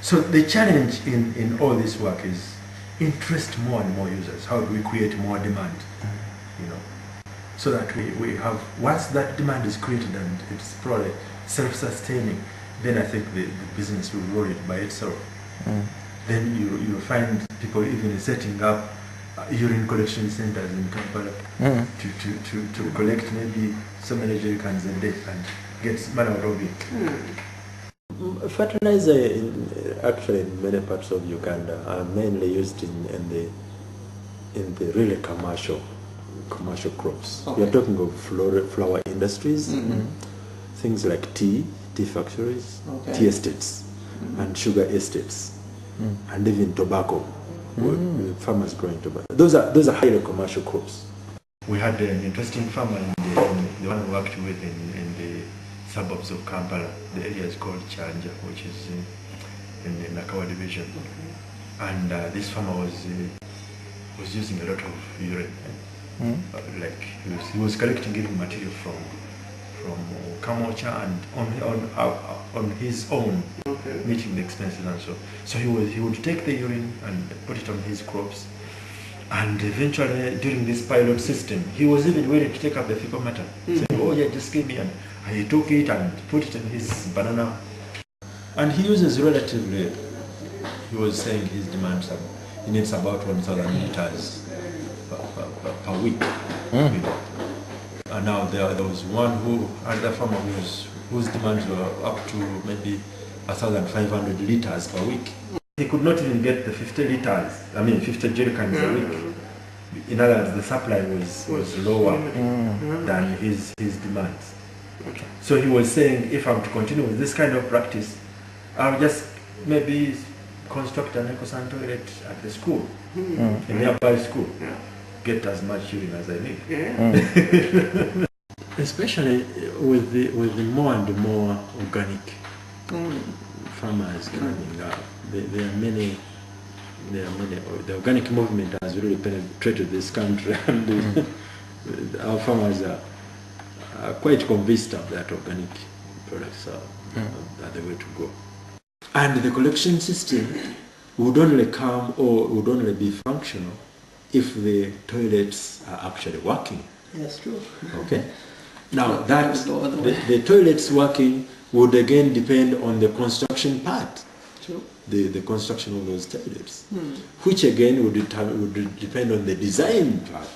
So the challenge in all this work is interest more and more users. How do we create more demand? You know, so that we have, once that demand is created and it's probably self-sustaining, then I think the business will roll it by itself. Then you find people even setting up urine collection centers in Kampala to collect maybe so many jerrycans a day and get money out of it. Fertilizer, actually, in many parts of Uganda, are mainly used in the really commercial crops. Okay. We are talking of flower industries, things like tea factories, tea estates, and sugar estates, and even tobacco. Farmers growing tobacco. Those are highly commercial crops. We had an interesting farmer, the one we worked with in the suburbs of Kampala. The area is called Chanja, which is in the NARO division. And this farmer was using a lot of urine. Like he was collecting even material from Kamocha and on his own, meeting the expenses and so. So he would take the urine and put it on his crops. And eventually, during this pilot system, he was even willing to take up the fecal matter. Saying, oh yeah, just give me. And he took it and put it in his banana. And he uses relatively, he was saying his demands, he needs about 1,000 liters per week. You know. And now there was another farmer whose demands were up to maybe 1,500 liters per week. He could not even get the 50 liters, 50 jerrycans a week. In other words, the supply was lower than his demands. So he was saying, if I'm to continue with this kind of practice, I'll just maybe construct an eco-san toilet at the school, a nearby school. Get as much urine as I need. Especially with the more and more organic farmers coming up. There are many. The organic movement has really penetrated this country, and our farmers are quite convinced of that organic products are the way to go. And the collection system would only would only be functional if the toilets are actually working. Yes, true. Okay. Now the toilets working would again depend on the construction part. True. The construction of those toilets, which again would depend on the design part.